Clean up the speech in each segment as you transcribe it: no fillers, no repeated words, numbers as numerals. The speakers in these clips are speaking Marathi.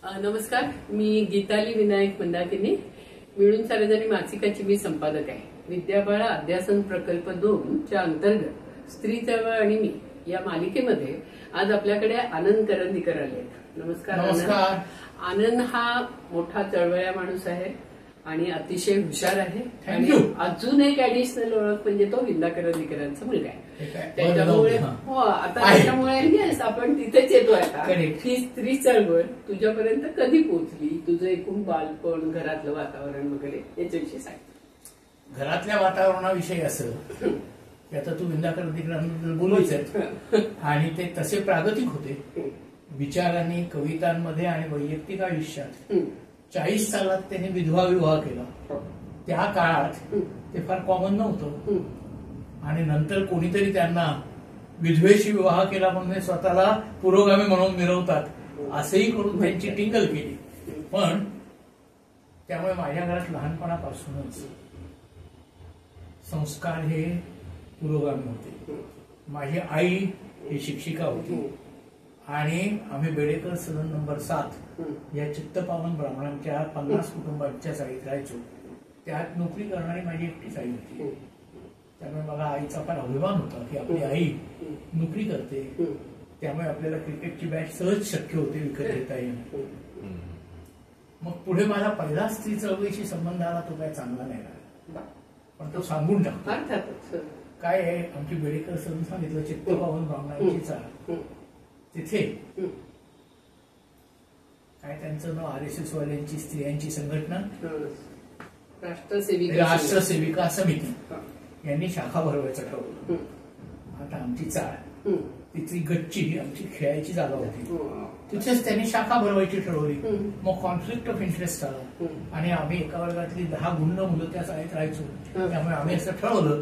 नमस्कार, मी गीताली विनायक मंदाकिनी. मिळून सार्वजनिक मासिकाची मी संपादक आहे. विद्याबाळा अध्यासन प्रकल्प 2 च्या अंतर्गत स्त्री चळवळ आणि मी या मालिकेमध्ये आज आपल्याकडे आनंद करंदीकर आले. नमस्कार. नमस्कार. आनंद हा मोठा चळवळ्या माणूस आहे आणि अतिशय हुशार आहे. आणि अजून एक ऍडिशनल ओळख म्हणजे तो विंदा करंदीकरांचा मुलगा आहे. त्याच्यामुळे त्याच्यामुळे आपण तिथेच येतोय आता. ही स्त्री चळवळ तुझ्यापर्यंत कधी पोहोचली? तुझं एकूण बालपण, घरातलं वातावरण वगैरे याच्याविषयी सांग. घरातल्या वातावरणाविषयी असं की आता तू विंदा करंदीकरांबद्दल बोलायचं आणि ते तसे प्रागतिक होते विचारांनी, कवितांमध्ये आणि वैयक्तिक आयुष्यात. 40 सालात त्यांनी विधवा विवाह केला. त्या काळात ते फार कॉमन नव्हतं आणि नंतर कोणीतरी त्यांना विधवेशी विवाह केला म्हणून स्वतःला पुरोगामी म्हणून मिरवतात असंही करून त्यांची टिंगल केली. पण त्यामुळे माझ्या घरात लहानपणापासूनच संस्कार हे पुरोगामी होते. माझी आई ही शिक्षिका होती आणि आम्ही बेडेकर सदन नंबर 7 या चित्तपावन ब्राह्मणांच्या 50 कुटुंबांच्या शाळेत राहायचो. त्यात नोकरी करणारी माझी एकटीच आई होती. त्यामुळे मला आईचा फार अभिमान होता की आपली आई नोकरी करते, त्यामुळे आपल्याला क्रिकेटची बॅट सहज शक्य होते विकत घेता येईल. मग पुढे माझा पहिला स्त्री चळवळीशी संबंध आला तो काय चांगला नाही राहिला, पण तो सांगून टाकतो. काय आहे, आमची बेडेकर सदन सांगितलं चित्तपावन ब्राह्मणांची चाळ, तिथे काय त्यांचं नाव RSS वाल्यांची स्त्रियांची संघटना राष्ट्रसेविका समिती यांनी शाखा भरवायचं ठरवलं. आता आमची चाळ तिथली गच्ची आमची खेळायची जागा होती, तिथेच त्यांनी शाखा भरवायची ठरवली. मग कॉन्फ्लिक्ट ऑफ इंटरेस्ट आला आणि आम्ही एका वर्गातली 10 गुंड मुलं त्या शाळेत राहायचो. त्यामुळे आम्ही असं ठरवलं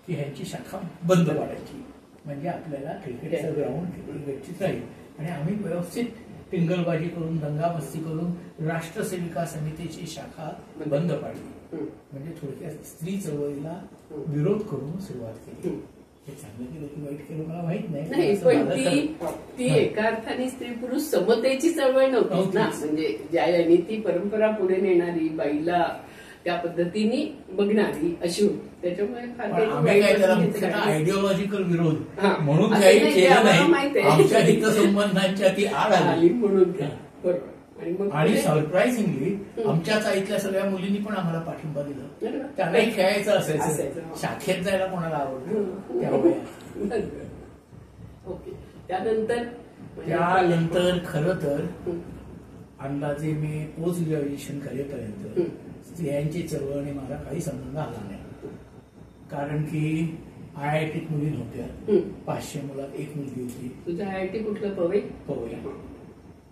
की ह्यांची शाखा बंद पाडायची, म्हणजे आपल्याला क्रिकेटचं ग्राउंड गच्चीत राहील. आणि आम्ही व्यवस्थित टिंगलबाजी करून, दंगामस्ती करून राष्ट्रसेविका समितीची शाखा बंद पाडली. म्हणजे थोडक्यात स्त्री चळवळीला विरोध करून सुरुवात केली. हे चांगलं केलं की वाईट केलं मला माहित नाही, पण ती एका अर्थाने स्त्री पुरुष समतेची चळवळ नव्हती ना. म्हणजे ज्या यांनी ती परंपरा पुढे नेणारी, बाईला त्या पद्धतीने बघणारी अशी होती. त्याच्यामुळे आयडिओलॉजिकल विरोध म्हणून काही केलं नाही, आमच्या हितसंबंधांच्या ती आड आली म्हणून. आणि सरप्राइझिंगली आमच्या चाळीतल्या सगळ्या मुलींनी पण आम्हाला पाठिंबा दिला. त्यांनाही खेळायचं असायचं, शाखेत जायला कोणाला आवडतं. त्यानंतर खरं तर अंदाजे मी पोस्ट ग्रॅज्युएशन करेपर्यंत स्त्रियांची चळवळीने माझा काही संबंध आला नाही. कारण की IITत मुली नव्हत्या. 500 मुलात 1 मुलगी होती. तुझं IIT कुठलं? पवई.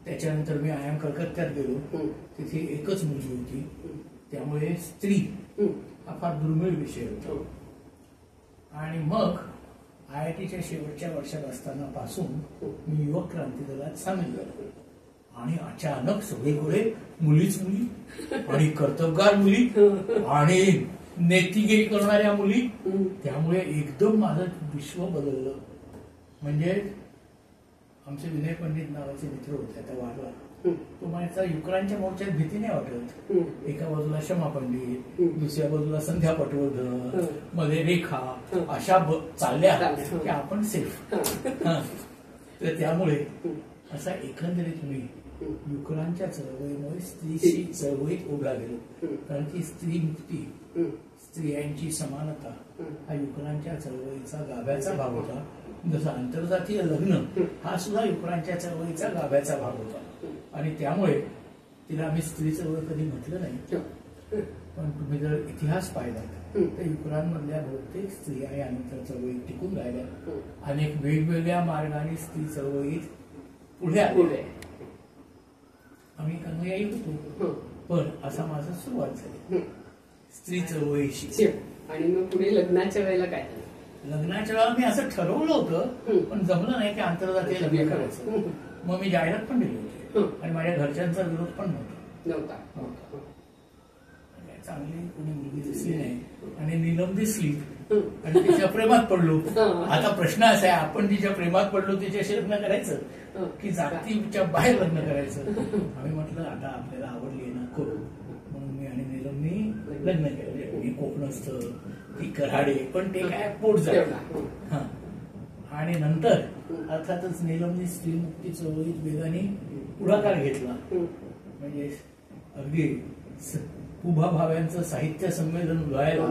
त्याच्यानंतर मी IIM कलकत्त्यात गेलो, तिथे एकच मुलगी होती. त्यामुळे स्त्री हा फार दुर्मिळ विषय होता. आणि मग IITच्या शेवटच्या वर्षात असताना पासून मी युवक क्रांती दलात सामील झालो आणि अचानक सगळीकडे मुलीच मुली आणि कर्तबगार मुली आणि नेतीगिरी करणाऱ्या मुली. त्यामुळे एकदम माझं विश्व बदललं. म्हणजे आमचे विनय पंडित नावाचे मित्र होते, आता वारला. तो माझ्या युक्रांच्या मोर्चात भीती नाही वाटत. एका बाजूला शमा पंडित, दुसऱ्या बाजूला संध्या पटवर्धन, मध्ये रेखा, अशा चालल्या की आपण सेफ. तर त्यामुळे असा एकंदरीत मी युक्रांच्या चळवळीमुळे स्त्रीशी चळवळीत उभा गेलो. कारण की स्त्री मुक्ती, स्त्रियांची समानता हा युक्रांच्या चळवळीचा गाभ्याचा भाग होता. जसं आंतरजातीय लग्न हा सुद्धा युक्रांच्या चळवळीचा गाभ्याचा भाग होता. आणि त्यामुळे तिला आम्ही स्त्री चळवळ कधी म्हटलं नाही. पण तुम्ही जर इतिहास पाहिला तर युक्रांमधल्या बहुतेक स्त्रिया यानंतर चळवळीत टिकून राहिल्या. अनेक वेगवेगळ्या मार्गाने स्त्री चळवळीत पुढे आले. आम्ही अनुयायी होतो, पण असा माझा सुरुवात झाली स्त्री चळवळीशी. आणि मग पुढे लग्नाच्या वेळेला काय झालं? लग्नाच्या वेळेला मी असं ठरवलं होतं, पण जमलं नाही की आंतरजातीय लग्न करायचं. मग मी जाहिरात पण दिली होती आणि माझ्या घरच्यांचा विरोध पण नव्हता. चांगली कोणी मुलगी दिसली नाही आणि नीलम दिसली आणि तिच्या प्रेमात पडलो. आता प्रश्न असा आहे, आपण तिच्या प्रेमात पडलो तिच्याशी लग्न करायचं की जातीच्या बाहेर लग्न करायचं. आम्ही म्हटलं आता आपल्याला आवडली ना करू, म्हणून मी आणि नीलमनी लग्न केलं. मी कोकणस्थ, ती कराडे, पण ते काय पोट झालं. आणि नंतर अर्थातच नीलमनी स्त्रीमुक्ती चळवळीत वेगाने पुढाकार घेतला. म्हणजे अगदी उभा भाव्यांचं साहित्य संमेलन व्हायला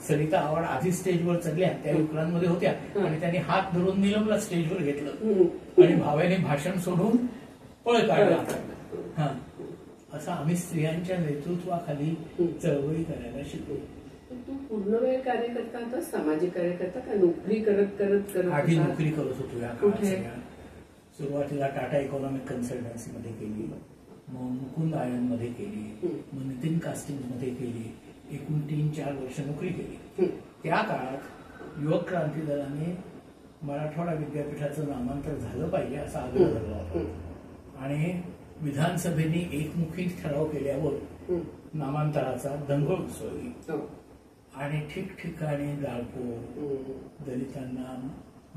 सरिता आव्हाड आधी स्टेजवर चढल्या, त्या युक्रांमध्ये होत्या, आणि त्यांनी हात धरून नीलमला स्टेजवर घेतलं आणि भाव्याने भाषण सोडून पळ काढला. असं आम्ही स्त्रियांच्या नेतृत्वाखाली चळवळी करायला शिकलो. तू पूर्ण वेळ कार्यकर्ता होता, सामाजिक कार्यकर्ता का नोकरी करत करत आधी नोकरी करत होतो या काळात. सुरुवातीला टाटा इकॉनॉमिक कन्सल्टन्सीमध्ये केली, मग मुकुंद आयनमध्ये केली, मग नितीन कास्टिंगमध्ये केली. एकूण 3-4 वर्ष नोकरी केली. त्या काळात युवक क्रांती दलाने मराठवाडा विद्यापीठाचं नामांतर झालं पाहिजे असा आग्रह धरला होता, आणि विधानसभेने एकमुखी ठराव केल्यावर नामांतराचा दंगल उसळली आणि ठिकठिकाणी जाळपोळ, दलितांना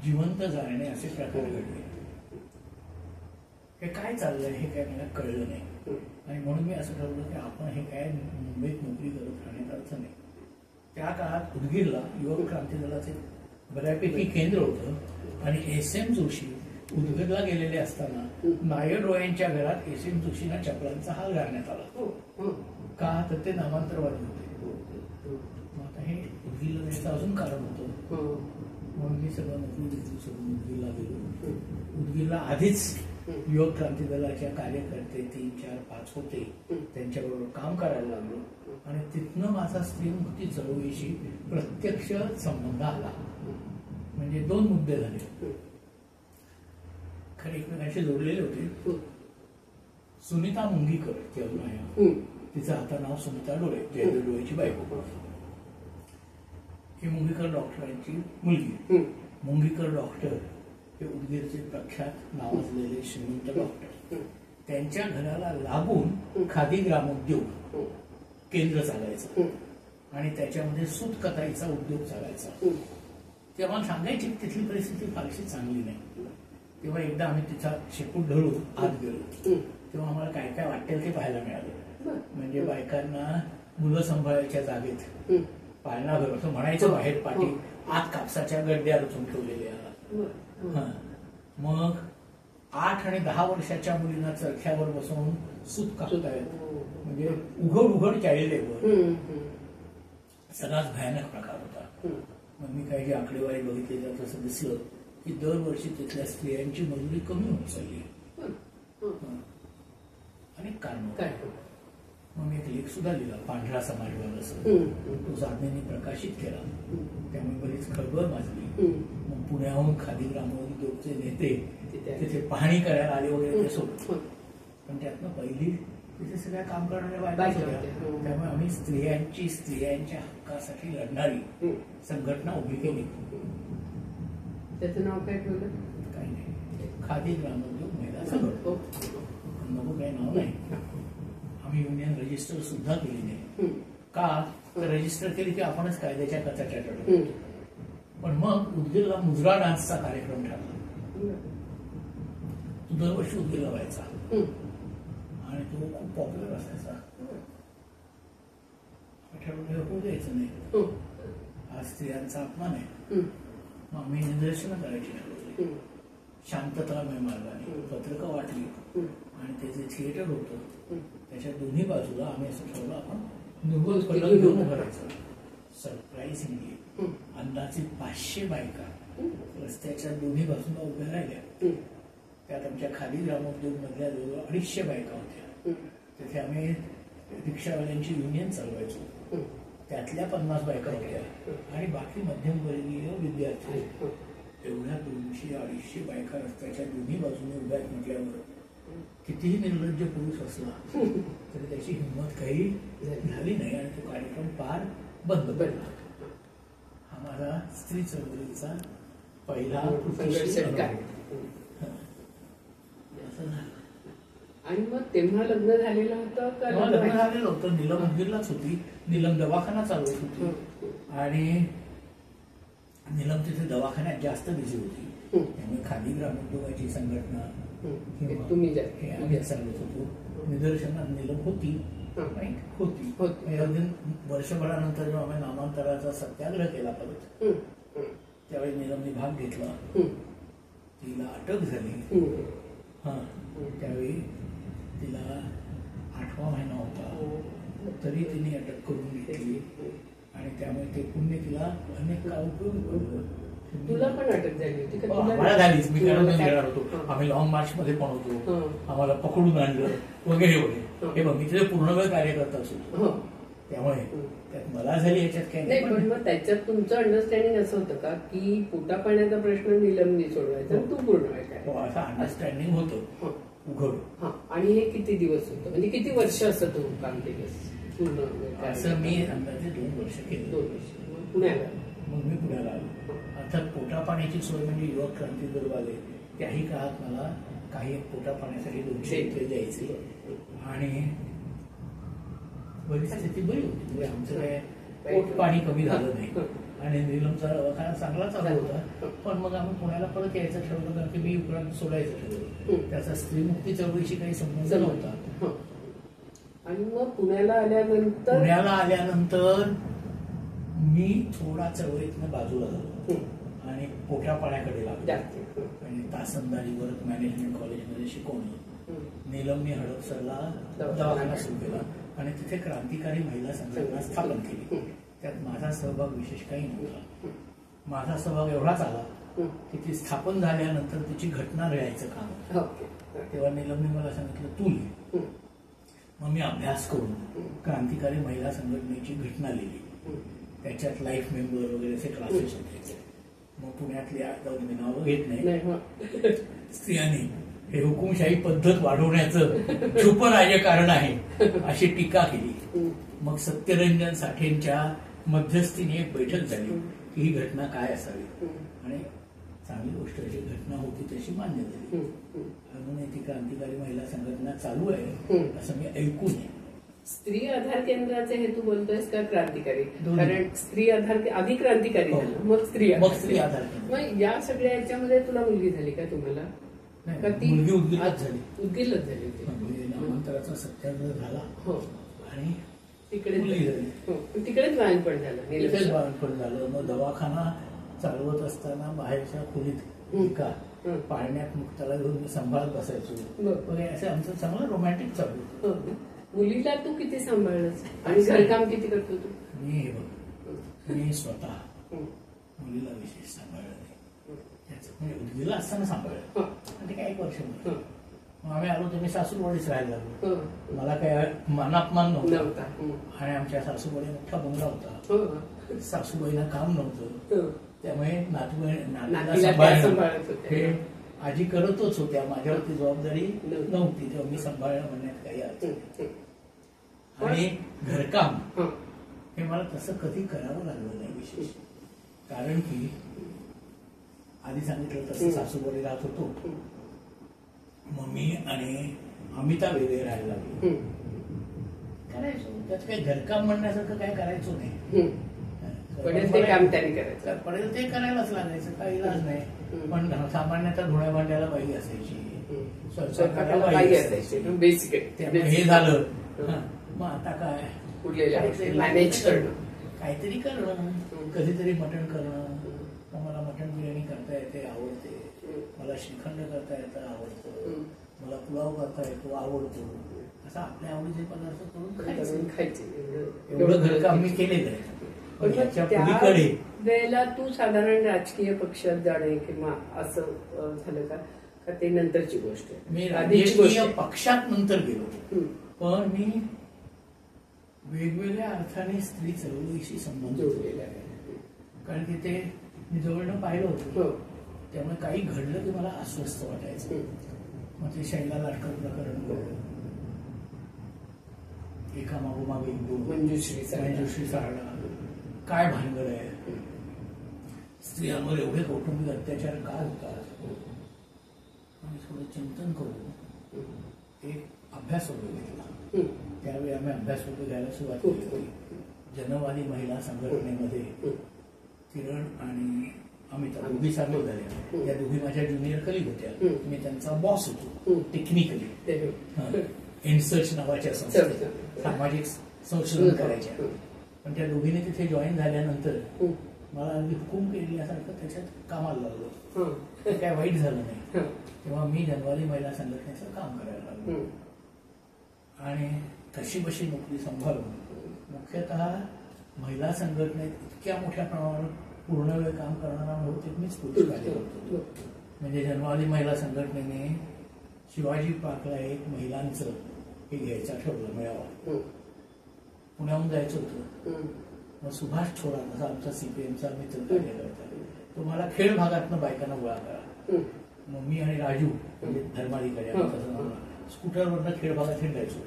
जिवंत जाळणे असे प्रकार घडले. हे काय चाललंय हे काय मला कळलं नाही, आणि म्हणून मी असं ठरवलं की आपण हे काय मुंबईत नोकरी करत राहण्यात अर्थ नाही. त्या काळात उदगीरला युवक क्रांती दलाचे बऱ्यापैकी केंद्र होतं, आणि SM जोशी उदगीरला गेलेले असताना नायर डोळ्यांच्या घरात SM जोशींना चपलांचा हाल घालण्यात आला. का तर ते नामांतरवादी होते. आता हे उदगीरला जायचं अजून कारण होतं, म्हणून मी सगळं नोकरी सोडून उदगीरला गेलो. उदगीरला आधीच युवक क्रांती दलाच्या कार्यकर्ते 3-4-5 होते, त्यांच्याबरोबर काम करायला लागलो, आणि तिथनं माझा स्त्रीमुक्ती चळवळीशी प्रत्यक्ष संबंध आला. म्हणजे 2 मुद्दे झाले, खरे एकमेकांशी जोडलेले होते. सुनीता मुंगीकर ती अजून आहे, तिचं आता नाव सुनीता डोळे, जयदेव डोळेची बायको. ही मुंगीकर डॉक्टरांची मुलगी. मुंगीकर डॉक्टर हे उदगीरचे प्रख्यात नावाजलेले श्रीमंत डॉक्टर. त्यांच्या घराला लागून खादी ग्रामोद्योग केंद्र चालायचं, आणि त्याच्यामध्ये सूत कताईचा उद्योग चालायचा. तेव्हा सांगायची तिथली परिस्थिती फारशी चांगली नाही. तेव्हा एकदा आम्ही तिचा शेपूट धरून आत गेलो, तेव्हा आम्हाला काय काय वाटेल ते पाहायला मिळालं. म्हणजे बायकांना मुलं सांभाळायच्या जागेत पाळणाघर असं म्हणायचं, बाहेर पाठी आत कापसाच्या गड्ड्या रचून ठेवलेल्या. मग 8 आणि 10 वर्षाच्या मुलींना चरख्यावर बसवून सूत कापत आहेत. म्हणजे उघड चाइल्ड लेबर. सगळाच भयानक प्रकार होता. मग मी काही आकडेवारी बघितली तर असं दिसलं की दरवर्षी तिथल्या स्त्रियांची मजुरी कमी होत चालली. अनेक कारण. मग मी एक लेख सुद्धा लिहिला, पांढरा समाजवाद असं. तो साधनेने प्रकाशित केला, त्यामुळे बरीच खळबळ माजली. मग पुण्याहून खादी ग्रामोद्योगचे नेते तिथे पाहणी करायला आले वगैरे ते सोबत. पण त्यातनं पहिली तिथे सगळ्या काम करणाऱ्या बायका होत्या. त्यामुळे आम्ही स्त्रियांच्या हक्कासाठी लढणारी संघटना उभी केली. त्याचं नाव काय ठेवलं? काही नाही, खादी ग्रामोद्योग महिला संघटना. नको काही नाव नाही. आम्ही युनियन रजिस्टर सुद्धा केली नाही. का तर रजिस्टर केली की आपणच कायद्याच्या कचाट्या ठरवतो. पण मग उदगीरला मुजरा डान्सचा कार्यक्रम ठरला. तो दरवर्षी उदगीरला व्हायचा, आणि तो खूप पॉप्युलर असायचा. ठरवलं होऊ द्यायचं नाही, हा स्त्रियांचा अपमान आहे. मग आम्ही निदर्शनं करायची ठरवली, शांततामय मार्गाने. पत्रकं वाटली, आणि त्याचे थिएटर होतं, त्याच्या दोन्ही बाजूला आम्ही असं ठरवलं आपण निवड पडलं घेऊन उभारायचं. सरप्राईजिंगली अंदाजे 500 बायका रस्त्याच्या दोन्ही बाजूला उभ्या राहिल्या. त्यात आमच्या खादी ग्रामोद्योग मधल्या जवळ 250 बायका होत्या. तिथे आम्ही रिक्षावाल्यांची युनियन चालवायचो. त्यातल्या 50 बायका होत्या, आणि बाकी मध्यमवर्गीय विद्यार्थी. एवढ्या 200-250 बायका रस्त्याच्या दोन्ही बाजूने उभ्या म्हटल्यावर कितीही निर्लज्ज पुरुष असला तरी त्याची हिंमत काही झाली नाही, आणि तो कार्यक्रम पार बंद पडला. हा माझा स्त्री चळवळीचा पहिला आणि मग तेव्हा लग्न झालेलं होतं का? लग्न झालेलं होतं. नीलम उदगीरलाच होती. नीलम दवाखाना चालवत होती, आणि नीलम तिथे दवाखान्यात जास्त बिझी होती. त्यामुळे खादी ग्रामोद्योगाची संघटना तुम्ही हे आम्ही सांगत होतो. निदर्शनात नीलम होती अगदी वर्षभरानंतर जेव्हा आम्ही नामांतराचा सत्याग्रह केला परत, त्यावेळी नीलमने भाग घेतला. तिला अटक झाली. त्यावेळी तिला 8वा महिना होता, तरी तिने अटक करून घेतली आणि त्यामुळे ते पुण्य तिला अनेक काळ उपयोगी पडलं. तुला पण अटक झाली होती का? मला झालीच. मी काढून घेणार होतो. आम्ही लॉंग मार्च मध्ये पण होतो, आम्हाला पकडून आणलं वगैरे वगैरे. हे बघ, मी तिथे पूर्णवेळ कार्यकर्ता असतो, त्यामुळे त्यात मला झाली याच्यात काही नाही. पण मग त्याच्यात तुमचं अंडरस्टँडिंग असं होतं का की पोटा पाण्याचा प्रश्न निलमनी सोडवायचा तू पूर्ण वेळ काय? असं अंडरस्टँडिंग होतं उघड. आणि हे किती दिवस होतं, म्हणजे किती वर्ष असं तू काम केलंस पूर्ण? असं मी अंदाजे 2 वर्ष केलं. 2 वर्ष. पुण्याला मग मी पुण्याला आलो. अर्थात पोटा पाण्याची सोय म्हणजे युवक क्रांती दल आले, त्याही काळात मला काही पोटा पाण्यासाठी 200 रुपये द्यायचे आणि परिस्थिती बरी होती. म्हणजे आमचं काय पोट पाणी कमी झालं नाही आणि नीलमचा दवाखाना चांगला चालू होता. पण मग आम्ही पुण्याला परत यायचं ठरवलं, कारण की मी उपरांत सोडायचं ठरवलं. त्याचा स्त्रीमुक्ती चळवळीशी काही संबंध नव्हता. आणि मग पुण्याला आल्यानंतर मी थोडा चळवळीतनं बाजूला झालो आणि पोट्या पाण्याकडे लागलो. आणि तासंदारी वर्क मॅनेजमेंट कॉलेजमध्ये शिकवणं. नीलमने हडपसरला दवाखाना सुरू केला आणि तिथे क्रांतिकारी महिला संघटना स्थापन केली. त्यात माझा सहभाग विशेष काही नव्हता. माझा सहभाग एवढाच आला की ती स्थापन झाल्यानंतर तिची घटना लिहायचं काम. तेव्हा नीलमने मला सांगितलं तू लिह. मग मी अभ्यास करून क्रांतिकारी महिला संघटनेची घटना लिहिली. त्याच्यात लाईफ मेंबर वगैरे असे क्लासेस होते. मग पुण्यातली मी नावं घेत नाही, स्त्रियांनी हे हुकुमशाही पद्धत वाढवण्याचं छुप राजकारण आहे अशी टीका केली. मग सत्यरंजन साठेंच्या मध्यस्थीने एक बैठक झाली की ही घटना काय असावी आणि चांगली गोष्ट अशी घटना होती तशी मान्य झाली. म्हणून ती क्रांतिकारी महिला संघटना चालू आहे असं मी ऐकून. स्त्री आधार केंद्राचे हे तू बोलतोयस का क्रांतिकारी? कारण स्त्री आधार आधी क्रांतिकारी झालं, मग स्त्री आधार. मग या सगळ्या याच्यामध्ये तुला मुलगी झाली का तुम्हाला? का ती मुलगी उद्गीलच झाली. उद्गीलच झाली होती. नामांतराचा सत्याग्रह झाला आणि तिकडेच बाळणपण झालं. मग दवाखाना चालवत असताना बाहेरच्या खोलीत पाळण्यात मुक्ताला घेऊन मी सांभाळत बसायचो वगैरे. असं आमचं चांगलं रोमॅन्टिक चालू. मुलीला तू किती सांभाळलंस आणि घरकाम किती करतो तू? मी स्वतः मुलीला विशेष सांभाळलं नाही. म्हणजे उद्गीला असताना सांभाळलं आणि ते काय 1 वर्ष. मग आम्ही आलो तर मी सासूरवाडीच राहायला लागलो. मला काय मानापमान नव्हता आणि आमच्या सासूबाई मोठा बंगला होता. सासूबाईला काम नव्हतं, त्यामुळे नातूला सांभाळत हे आजी करतच होत्या. माझ्यावरती जबाबदारी नव्हती, तेव्हा मी सांभाळणं म्हणण्यात काही अर्थ नाही. आणि घरकाम हे मला तसं कधी करावं लागलं नाही विशेष. कारण की आधी सांगितलं तसं सासूबाई राहत होतो. मम्मी आणि अमिता वेगळे राहायला लागलो. करायचो त्यात काही घरकाम म्हणण्यासारखं काय करायचो नाही. पडेल ते काम त्याने करायचं, पडेल ते करायलाच लागायचं, काही इलाज नाही. पण सामान्यतः धुण्या भांड्याला बाई असायची, स्वयंपाकाला बाई असायची, बेसिक. हे झालं. मग आता काय मॅनेज करणं, काहीतरी करणं, कधीतरी मटण करणं. मला मटण बिर्याणी करता येते, आवडते. मला श्रीखंड करता येतं, आवडतं. मला पुलाव करता येतो, आवडतो. असं आपल्या आवडीचे पदार्थ करून खायचे. एवढं घरकाम मी केलेलं आहे. वेळेला तू साधारण राजकीय पक्षात जाणे किंवा असं झालं का? ते नंतरची गोष्ट आहे. मी राजकीय पक्षात नंतर गेलो, पण मी वेगवेगळ्या अर्थाने स्त्री चळवळीशी संबंध जोडलेला आहे. कारण की ते मी जवळनं पाहिलं होतं, त्यामुळे काही घडलं की मला अस्वस्थ वाटायचं. मग ते शैला लाटकर प्रकरण, एका मागोमागे मंजुश्री सारडा, काय भानगड आहे, स्त्रियांवर एवढे कौटुंबिक अत्याचार का होतात. आणि थोडं चिंतन करून एक अभ्यास वगैरे घेतला. त्यावेळी आम्ही अभ्यास वगैरे घ्यायला सुरुवात केली. जनवादी महिला संघटनेमध्ये किरण आणि आम्ही त्या दोघी चांगलं झाल्या. त्या दोघी माझ्या ज्युनियर कलिग होत्या. मी त्यांचा बॉस होतो टेक्निकली. इन्सर्च नावाच्या संस्थेत सामाजिक संशोधन करायच्या. पण त्या दोघीने तिथे जॉईन झाल्यानंतर मला अगदी हुकूम केल्यासारखं त्याच्यात कामाला लागलो. काय वाईट झालं नाही. तेव्हा मी जनवारी महिला संघटनेचं काम करायला लागलो आणि कशी बशी नोकरी सांभाळून मुख्यतः महिला संघटनेत इतक्या मोठ्या प्रमाणावर पूर्ण वेळ काम करणारा बहुतेक मीच पुरुष कार्य करतो. म्हणजे जनवारी महिला संघटनेने शिवाजी पार्कला एक महिलांचं हे घ्यायचं ठरवलं मेळावा. पुण्याहून जायचं होतं. मग सुभाष थोरात असा आमचा सीपीएमचा मित्र कार्यकर्ता तो मला खेळ भागातनं बायकांना गोळा करा. मग मी आणि राजू म्हणजे धर्माधिकारी स्कूटरवरनं खेळ भागात हिंडायचो.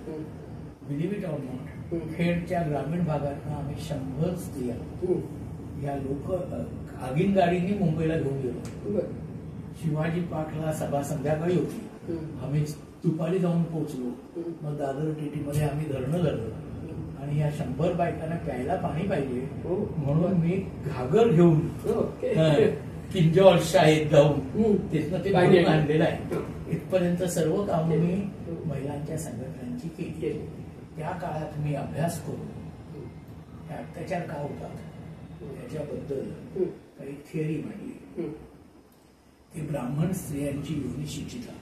बिलीव्ह इट ऑर नॉट, खेडच्या ग्रामीण भागातनं आम्ही 100 स्त्रिया या लोक आगीन गाडीने मुंबईला घेऊन गेलो. शिवाजी पार्कला सभा संध्याकाळी होती. आम्ही दुपारी जाऊन पोहोचलो. मग दादर टीटीमध्ये आम्ही धरणं धरलं आणि या 100 बायकांना प्यायला पाणी पाहिजे म्हणून मी घागर घेऊन किंजॉल शाळेत जाऊन तिथनं ते पाणी आणलेलं आहे. इथपर्यंत सर्व काम मी महिलांच्या संघटनांची केली. त्या काळात मी अभ्यास करून हे अत्याचार का होतात त्याच्याबद्दल काही थिअरी मांडली. ती ब्राह्मण स्त्रियांची योनिशिचिता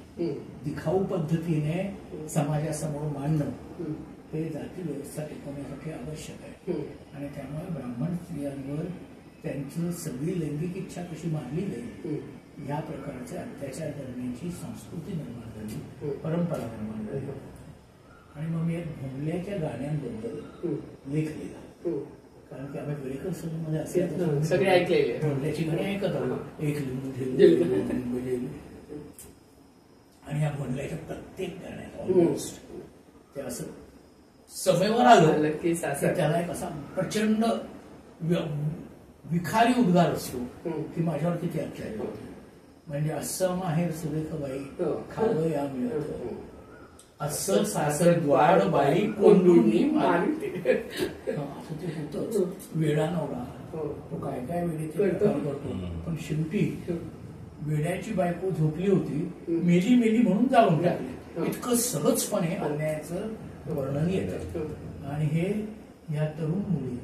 दिखाऊ पद्धतीने समाजासमोर मांडणं हे जाती व्यवस्था टिकवण्यासाठी आवश्यक आहे. आणि त्यामुळे ब्राह्मण स्त्रियांवर त्यांची सगळी लैंगिक इच्छा कशी मानली जाईल या प्रकारचे अत्याचार करण्याची संस्कृती निर्माण झाली, परंपरा निर्माण झाली. आणि मग मी एक भोंडल्याच्या गाण्यांबद्दल लेख लिहिला. कारण की आम्ही वेळेकर सभेमध्ये असे सगळे ऐकलेले भोंडल्याची गाणी ऐकत आलो. एक लिंबू आणि या भोंडल्याच्या प्रत्येक गाण्यात ऑलमोस्ट ते असं समेवर आलं की त्याला एक असा प्रचंड विखारी उद्गार असतो की माझ्यावर किती अत्याचार होते. म्हणजे असं माहेर सुरेखबाई खावं या मिळत, असं सासर द्वार बाई कोंडूनी मारते. असं ते होतच. वेडा नवरा तो काय काय वेळी करतो. पण शेवटी वेड्याची बायको झोपली होती, मेली मेली म्हणून जाळून टाकली. इतकं सहजपणे अन्यायाचं वर्णन येतं. आणि हे या तरुण मुली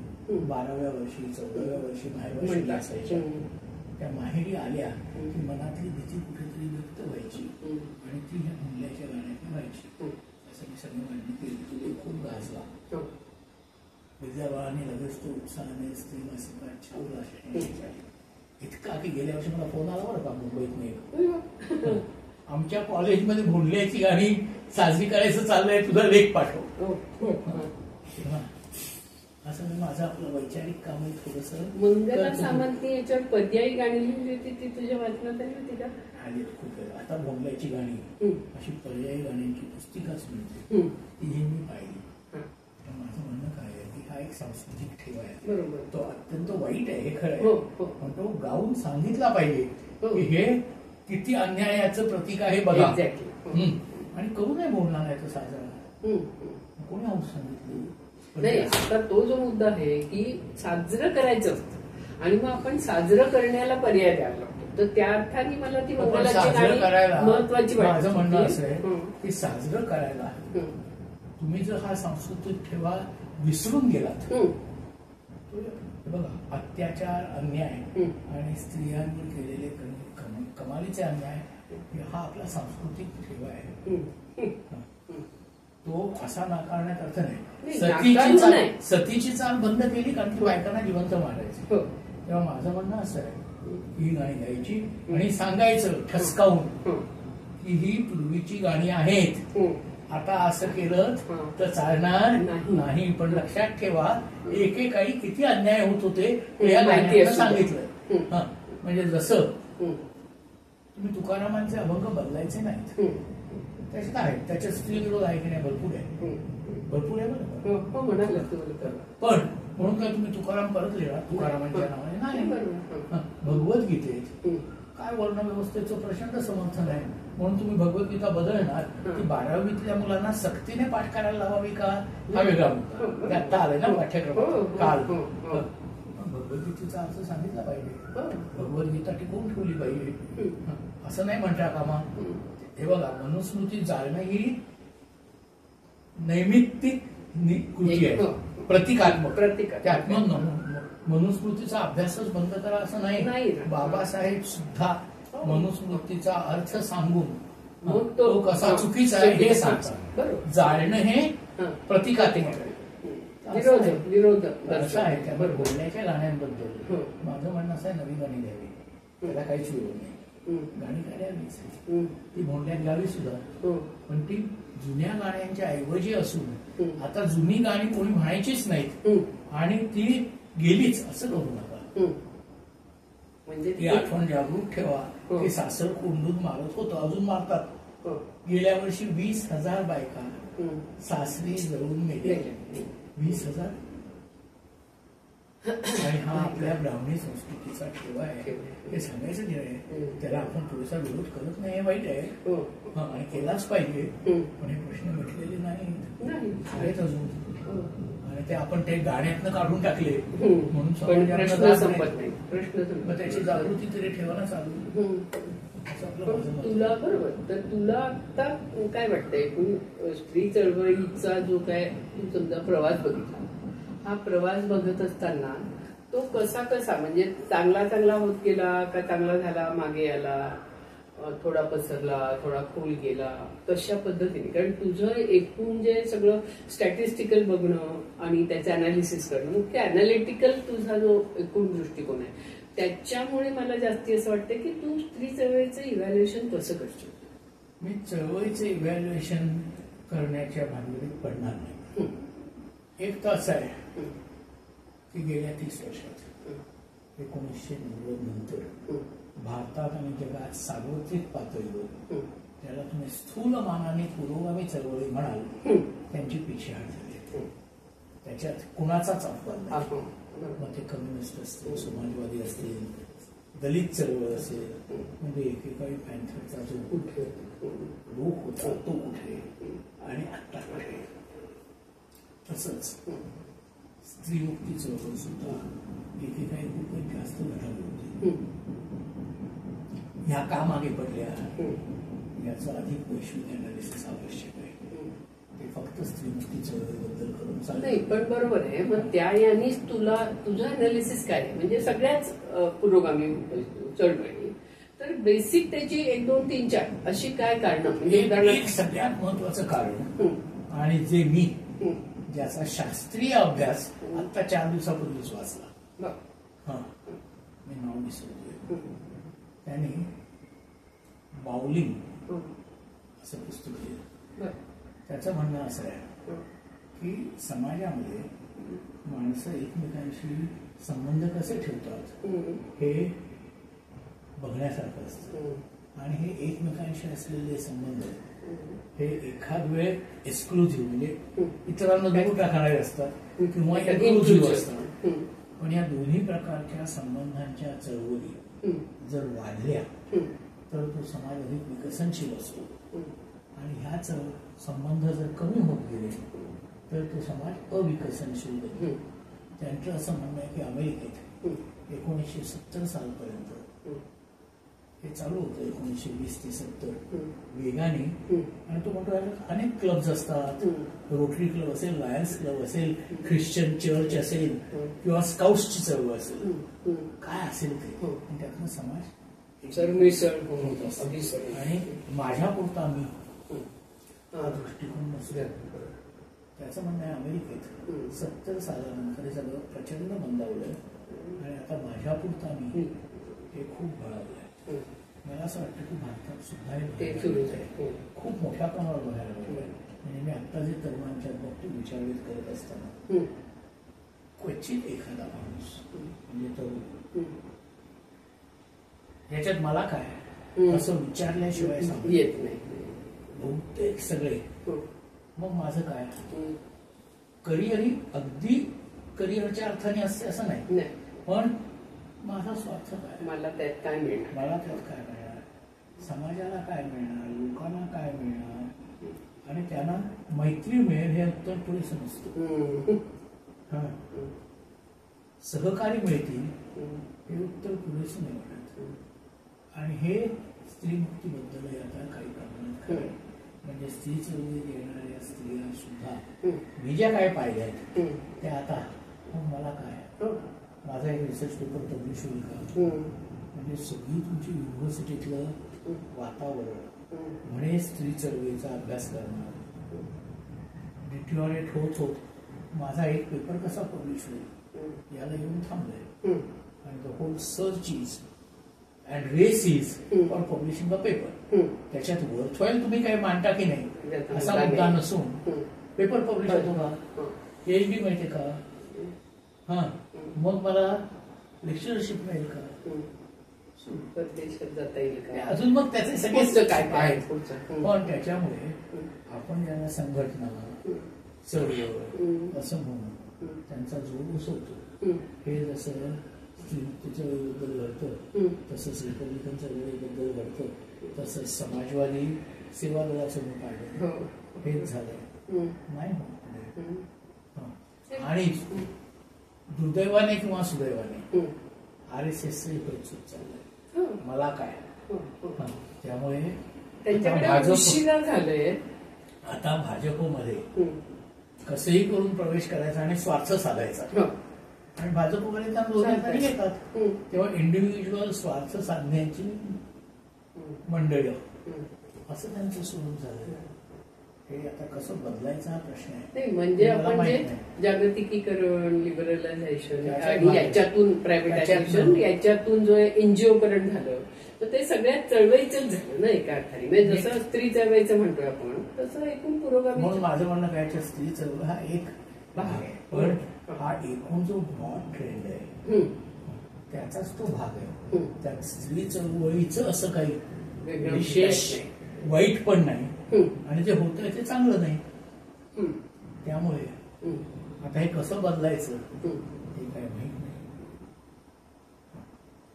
12व्या वर्षी 14व्या वर्षी माहेरवाशी असायच्या. त्या माहेरी आल्या की मनातली भीती कुठेतरी व्यक्त व्हायची आणि ती ह्या मुलाच्या गाण्यात व्हायची. असं मी सगळं मांडणी केली. तुला खूप गाजला. विद्याबाळाने लगेच तो उत्साहाने स्त्री मासिकात छावला इतका की गेल्या वर्षी मला फोन आला बरं का मुंबईत नाही. आमच्या कॉलेजमध्ये भोंडल्याची गाणी साजरी करायचं चाललंय, तुझा लेख पाठव. असं मी माझं आपलं वैचारिक काम थोडस. मंगला सामंतने याच्यावर पर्यायी गाणी लिहिली होती, ती तुझ्या वाचनात आली होती का? आली खूप. आता भोंडल्याची गाणी अशी पर्यायी गाण्यांची पुस्तिकाच मिळते, तीही मी पाहिली. माझं म्हणणं काय आहे की हा एक सांस्कृतिक ठेवा आहे. तो अत्यंत वाईट आहे हे खरं आहे. पण तो गाऊन सांगितला पाहिजे की हे किती अन्यायाचं प्रतीक आहे बघा. आणि करू नये बोलणार नाही तो साजरा. कोणी हौस सांगितली नाही. आता तो जो मुद्दा आहे की साजरं करायचं असतं आणि मग आपण साजरं करण्याला पर्याय द्यावा लागतो. तर त्या अर्थाने मला ती मंगलाची गाणी महत्वाची वाटते. माझं म्हणणं असं आहे की साजरं करायला तुम्ही जर हा सांस्कृतिक ठेवा विसरून गेलात, बघा अत्याचार अन्याय आणि स्त्रियांवर केलेले कमालीचे अन्याय हा आपला सांस्कृतिक ठेवा आहे. तो असा नाकारण्यात अर्थ नाही. सतीची चाल बंद केली कारण की बायकांना जिवंत मारायची. तेव्हा माझं म्हणणं असं आहे ही गाणी घ्यायची आणि सांगायचं ठसकावून की ही पूर्वीची गाणी आहेत. आता असं केलं तर चालणार नाही. पण लक्षात ठेवा एकेकाळी किती अन्याय होत होते या गाण्यात सांगितलं. म्हणजे जसं तुम्ही तुकारामांचे अभंग बदलायचे नाहीत. त्याच्यात आहेत, त्याच्यात स्त्री विरोध आहे की नाही भरपूर आहे. भरपूर आहे बरोबर. पण म्हणून काय तुम्ही तुकाराम परत लिहा तुकारामांच्या नावाने नाही. भगवद्गीतेत काय वर्ण व्यवस्थेचं प्रचंड समर्थन आहे. म्हणून तुम्ही भगवद्गीता बदलणार की 12वीतल्या मुलांना सक्तीने पाठ करायला लावावी का हा वेगळा मुद्दा. आता आलाय ना पाठ्यक्रमात काल. भगवद्गीतेचा अर्थ सांगितला पाहिजे, भगवद्गीता टिकवून ठेवली पाहिजे, असं नाही म्हणता कामा. हे बघा, मनुस्मृती जाणणं ही नैमित्तिक कृती आहे, प्रतिकात्मक. त्यात्मक मनुस्मृतीचा अभ्यासच बंद करा असं नाही. बाबासाहेब सुद्धा मनुस्मृतीचा अर्थ सांगून मग तो कसा चुकीचा आहे हे सांगतात. जाणणं हे प्रतिकात्मक आहे. असं आहे. त्यामुळे बोलण्याच्या गाण्यांबद्दल माझं म्हणणं असं आहे, नवी गाणी द्यावी, त्याला काहीच विरोध नाही. गाणी गाण्यावीच, ती भोंड्यात गावी सुद्धा, पण ती जुन्या गाण्यांच्या ऐवजी असून आता जुनी गाणी कोणी म्हणायचीच नाहीत आणि ती गेलीच असं करू नका. म्हणजे ती आठवण जागरूक ठेवा की सासर कोंडून मारत होतं, अजून मारतात. गेल्या वर्षी 20,000 बायका सासरी जळून मेले. 20,000. आणि हा आपल्या ब्राह्मणी संस्कृतीचा ठेवा आहे, हे सांगायचं नाही. त्याला आपण थोडासा विरोध करत नाही, हे वाईट आहे आणि केलाच पाहिजे, पण हे प्रश्न मिटलेले नाहीत अजून. आणि ते आपण ते गाण्यातनं काढून टाकले म्हणून मग त्याची जागृती तरी ठेवायला चालू. तुला बरोबर, तर तुला आता काय वाटतंय, स्त्री चळवळीचा जो काय तू समजा प्रवास बघितला, हा प्रवास बघत असताना तो कसा म्हणजे चांगला होत गेला का चांगला झाला, मागे आला, थोडा पसरला, थोडा खोल गेला, कशा पद्धतीने? कारण तुझं एकूण जे सगळं स्टॅटिस्टिकल बघणं आणि त्याचं अनालिसिस करणं, मुख्य अनालिटिकल तुझा जो एकूण दृष्टिकोन आहे, त्याच्यामुळे मला जास्ती असं वाटतं की तू स्त्री चळवळीचं इव्हॅल्युएशन कसं करशील. मी चळवळीचं इव्हॅल्युएशन करण्याच्या भानगडीत पडणार नाही. एक तर असं आहे की गेल्या 30 वर्षात 1990 नंतर भारतात आणि जगात सार्वत्रिक पातळीवर त्याला तुम्ही स्थूल मानाने पुरोगामी चळवळी म्हणाल, त्यांची पिछेहाट झाली. त्याच्यात कुणाचाच अपवाद नाही. मग ते कम्युनिस्ट असतील, समाजवादी असतील, दलित चळवळ असेल, म्हणजे एकेकाळी पॅन्थरचा जो कुठे लोक होता तो कुठे आणि आत्ता कुठे. तसंच स्त्रीमुक्ती चळवळ सुद्धा एकेकाळी खूपच जास्त घडाली होती. ह्या का मागे पडल्या याचं अधिक वैश्विक अनालिसिस आवश्यक आहे. ते फक्त स्त्रीमुक्ती चळवळीबद्दल करून नाही, पण बरोबर आहे. मग त्या यानेच तुला तुझं अनालिसिस काय म्हणजे सगळ्याच पुरोगामी चळवळी, तर बेसिक त्याची 1, 2, 3, 4 अशी काय कारणं? म्हणजे सगळ्यात महत्वाचं कारण आणि जे मी ज्याचा शास्त्रीय अभ्यास आता 4 दिवसापूर्वीच वाचला, मी नाव विसरतोय, त्याने बाउलिंग असं पुस्तक लिहिलं. त्याचं म्हणणं असं आहे की समाजामध्ये माणसं एकमेकांशी संबंध कसे ठेवतात हे बघण्यासारखं असतं. आणि हे एकमेकांशी असलेले संबंध हे एखाद वेळ एक्सक्लुझिव्ह म्हणजे इतरांना दूर टाकणारे असतात किंवा एक्सक्लुझिव्ह असतात. पण या दोन्ही प्रकारच्या संबंधांच्या चळवळी जर वाढल्या तर तो समाज अधिक विकसनशील असतो. आणि ह्याच संबंध जर कमी होत गेले तर तो समाज अविकसनशील होतो. त्यांचं असं म्हणणं आहे की अमेरिकेत 1970 सालपर्यंत हे चालू होतं, 1920 ते 70 वेगाने. आणि तो म्हणतो अनेक क्लब्स असतात, रोटरी क्लब असेल, लायन्स क्लब असेल, ख्रिश्चन चर्च असेल किंवा स्काउट्सची चळवळ असेल, काय असेल ते, आणि त्यातनं समाज आणि माझ्यापुरता मी हा दृष्टिकोन नसतो. त्याचं म्हणणं आहे अमेरिकेत 70 सालानंतर हे सगळं प्रचंड मंदावलं आणि आता माझ्यापुरता मी हे खूप बळावलं आहे. मला असं वाटतं की भारतात सुद्धा हे खूप मोठ्या प्रमाणावर बघायला मिळतं. म्हणजे मी आत्ता जे तरुणांच्या बाबतीत विचारवित करत असताना क्वचित एखादा माणूस म्हणजे तरुण ह्याच्यात मला काय असं विचारल्याशिवाय सांगू येत नाही. बहुतेक सगळे मग माझं काय करिअर ही अगदी करिअरच्या अर्थाने असते असं नाही, पण माझा स्वार्थ काय, मला त्यात काय मिळणार, मला त्यात काय मिळणार, समाजाला काय मिळणार, लोकांना काय मिळणार, आणि त्यांना मैत्री मिळेल हे उत्तर पुरेसं नसतं. सहकारी मिळतील हे उत्तर पुरेसं नाही वाटत. आणि हे स्त्रीमुक्तीबद्दल आता काही प्रमाणात खरं. म्हणजे स्त्री चळवळीत येणाऱ्या स्त्रिया सुद्धा मी ज्या काय पाहिल्या आहेत त्या आता मला काय माझा एक रिसर्च पेपर पब्लिश होईल का. म्हणजे सगळी तुमची युनिव्हर्सिटीतलं वातावरण म्हणे स्त्री चळवळीचा अभ्यास करणार डिटोरेट होत होत माझा एक पेपर कसा पब्लिश होईल याला येऊन थांबलंय. आणि the whole search is and race is for publishing a paper. त्याच्यात वर्थवाईल तुम्ही काय मांडता की नाही असा मुद्दा नसून पेपर पब्लिश होतो का, PhD मिळते का, हा मग मला लेक्चरशिप मिळेल का, परदेशात जाता येईल का, अजून मग त्याचे सगळे काय काय. पण त्याच्यामुळे आपण ज्यांना संघटना चळवळ असं म्हणून त्यांचा जोर उसवतो. हे जसं स्त्रीमुक्तीच्या वेळेबद्दल घडतं तसंच रिपब्लिकन चळवळीबद्दल घडतं तसंच समाजवादी सेवा दलाचं मी काढलं हेच झालंय नाही होत. आणि दुर्दैवाने किंवा सुदैवाने RSS चूक चाललंय मला काय. त्यामुळे झालंय आता भाजपमध्ये कसंही करून प्रवेश करायचा आणि स्वार्थ साधायचा. आणि भाजपमध्ये त्या दोघांना येतात तेव्हा इंडिव्हिज्युअल स्वार्थ साधण्याची मंडळी असं त्यांचं सुरू झालं. हे आता कसं बदलायचा हा प्रश्न आहे. म्हणजे आपण जे जागतिकीकरण लिबरलायझेशन आणि याच्यातून प्रायव्हेटायझेशन याच्यातून जो NGOकरण झालं तर ते सगळ्यात चळवळीच झालं ना एका अर्थाने. म्हणजे जसं स्त्री चळवळीचं म्हणतोय आपण तसं एकूण पुरोगामी. म्हणून माझं म्हणणं काय स्त्री चळवळ हा एक भाग आहे पण हा एकूण जो ब्रॉड ट्रेंड आहे त्याचाच तो भाग आहे. त्यात स्त्री चळवळीचं असं काही विशेष वाईट पण नाही आणि जे होतंय ते चांगलं नाही. त्यामुळे आता हे कसं बदलायचं हे काय माहित नाही.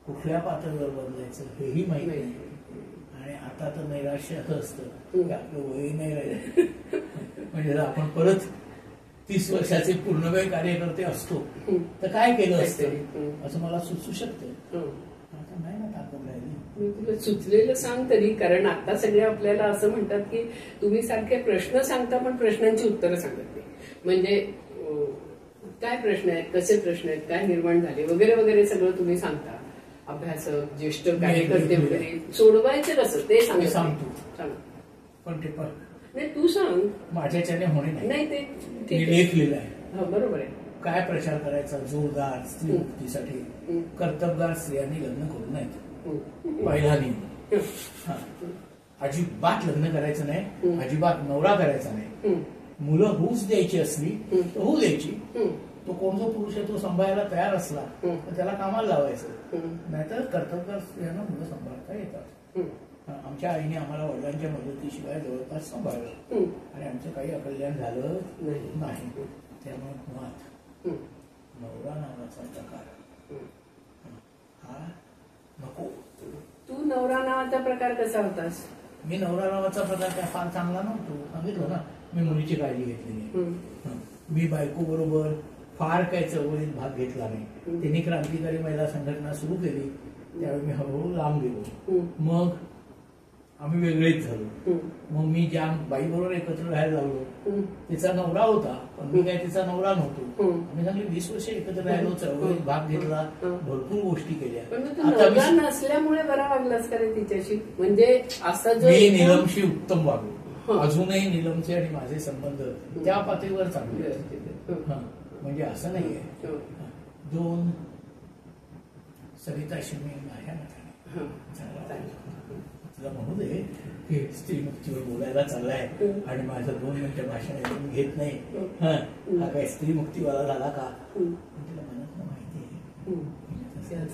कुठल्या पातळीवर बदलायचं हेही माहित नाही. आणि आता तर नैराश्य असं असतं की आपलं वय नाही राहिलं. म्हणजे जर आपण परत 30 वर्षाचे पूर्णवेळ कार्यकर्ते असतो तर काय केलं असतं असं मला सुचू शकतं. आता नाही ना ताकद राहिली. मी तुला सुचलेलं सांग तरी, कारण आता सगळे आपल्याला असं म्हणतात की तुम्ही सारखे प्रश्न सांगता पण प्रश्नांची उत्तरं सांगत नाही. म्हणजे काय प्रश्न आहेत, कसे प्रश्न आहेत, काय निर्माण झाले वगैरे वगैरे सगळं तुम्ही सांगता. अभ्यासक ज्येष्ठ कार्यकर्ते वगैरे सोडवायचं कसं ते सांगतो. पण ते नाही तू सांग. माझ्याच्याने होणे नाही ते लेख लिहिलाय बरोबर आहे. काय प्रचार करायचा जोरदार स्त्री मुक्तीसाठी. कर्तबगार स्त्रियांनी लग्न करू नयेत पहिला नियम. अजिबात लग्न करायचं नाही, अजिबात नवरा करायचा नाही. मुलं होऊच द्यायची असली तर होऊ द्यायची. तो कोण जो पुरुष आहे तो सांभाळायला तयार असला तर त्याला कामाला लावायचं. नाहीतर कर्तबगार स्त्रियांना मुलं सांभाळता येतात. आमच्या आईने आम्हाला वडिलांच्या मदतीशिवाय जवळपास सांभाळलं आणि आमचं काही अकल्याण झालं नाही. त्यामुळे मुळात नवरा नावाचा प्रकार हा नको. तू नवरा नावाचा प्रकार कसा होतास? मी नवरा नावाचा प्रकार काय फार चांगला नव्हतो. सांगितलं ना मी मुलीची काळजी घेतली नाही. मी बायको बरोबर फार काही चळवळीत भाग घेतला नाही. त्यांनी क्रांतिकारी महिला संघटना सुरू केली त्यावेळी मी हळूहळू लांब गेलो. मग आम्ही वेगळेच झालो. मग मी ज्या बाईबरोबर एकत्र राहायला लागलो तिचा नवरा होता पण मी काय तिचा नवरा नव्हतो. आम्ही चांगली 20 वर्ष एकत्र राहिलो, चळवळीत भाग घेतला, भरपूर गोष्टी केल्या. आता नसल्यामुळे बरा वागलास का रे तिच्याशी? म्हणजे असा जो मी नीलमशी उत्तम वागलो. अजूनही नीलमचे आणि माझे संबंध त्या पातळीवर चांगले असतील. म्हणजे असं नाहीये. 2 सरिताशी मी माझ्या मताने तुला म्हणू दे की स्त्रीमुक्तीवर बोलायला चाललाय आणि माझं 2 मिनिटं भाषण घेत नाही. हा काय स्त्रीमुक्तीवाला झाला का? तुला मनात माहिती आहे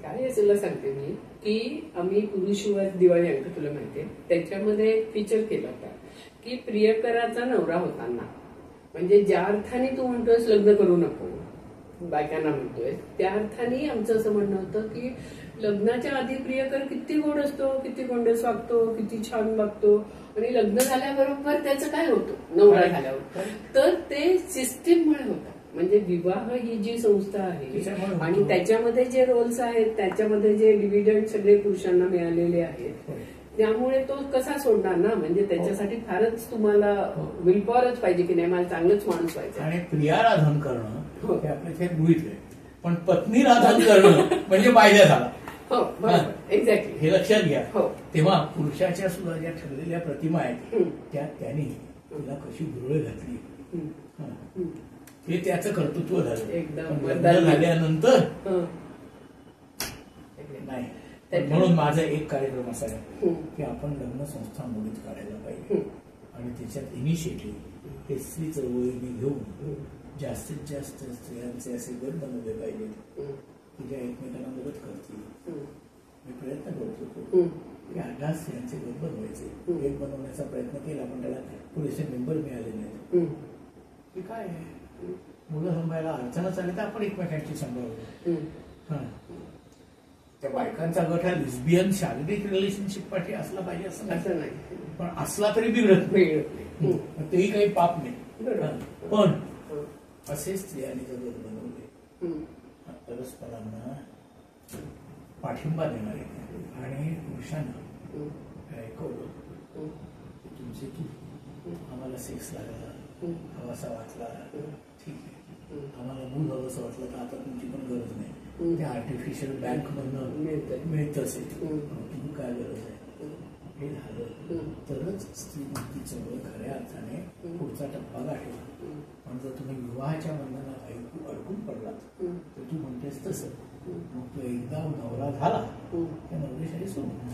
काय आहे. तुला सांगते मी की आम्ही पुरुषवाद दिवाळी अंक तुला माहितीये त्याच्यामध्ये एक फीचर केला होता की प्रियकराचा नवरा होताना म्हणजे ज्या अर्थाने तू म्हणतोयस लग्न करू नको बायकांना म्हणतोय त्या अर्थाने आमचं असं म्हणणं होतं की लग्नाच्या आधी प्रियकर किती गोड असतो, किती गोंडस वागतो, किती छान वागतो आणि लग्न झाल्याबरोबर त्याचं काय होतं नवरा झाल्यावर तर ते सिस्टीममुळे होतं. म्हणजे विवाह ही जी संस्था आहे आणि त्याच्यामध्ये जे रोल्स आहेत त्याच्यामध्ये जे डिव्हिडंड सगळे पुरुषांना मिळालेले आहेत त्यामुळे तो कसा सोडणार ना. म्हणजे त्याच्यासाठी फारच तुम्हाला विलपॉवरच पाहिजे की नाही मला चांगलंच माणूस पाहिजे. आणि प्रियाराधन करणं हे आपल्या इथे गृहीत आहे, पण पत्नीराधन करणं म्हणजे पाहिजे झाला. हो एक्झॅक्टली, हे लक्षात घ्या. तेव्हा पुरुषाच्या सुद्धा ज्या ठरलेल्या प्रतिमा आहेत त्या त्यांनी तिला कशी भुरळ घातली हे त्याचं कर्तृत्व झालं. एकदम झाल्यानंतर नाही. म्हणून माझा एक कार्यक्रम असा आहे की आपण लग्न संस्था मोडीत काढायला पाहिजे आणि त्याच्यात इनिशिएटिव्ह हे स्त्री चळवळीने घेऊन जास्तीत जास्त स्त्रियांचे असे गट बनवले पाहिजेत की ज्या एकमेकांना मदत करतील. मी प्रयत्न करतो की 18 स्त्रियांचे गट बनवायचे. एक बनवण्याचा प्रयत्न केला पण त्याला पुरेसे मेंबर मिळाले नाहीत. की काय आहे मुलं सांभाळायला अडचणच आली तर आपण एकमेकांची सांभाळू. त्या बायकांचा गट हा लिस्बियन शारीरिक रिलेशनशिप पाठी असला पाहिजे असं नाही, पण असला तरी बिघडत नाही, तेही काही पाप नाही. पण असे स्त्रियांनी जर गट बनवले परस्परांना पाठिंबा देणारे आणि पुरुषांना ऐकवलं तुमचे तू आम्हाला सेक्स लागला हवासा वाटला ठीक आहे, आम्हाला मूल हवंसं वाटलं तर आता तुमची पण गरज नाही, ते आर्टिफिशियल बँक मधनं मिळत असेल तुम्ही काय गरज आहे हे झालं तरच स्त्रीमुक्ती चळवळ खऱ्या अर्थाने पुढचा टप्पा गाठेल. पण जर तुम्ही विवाहाच्या बंधनात अडकून पडलात तर तू म्हणतेस तसं मग तो एकदा नवरा झाला त्या नवरेशाही सोडून.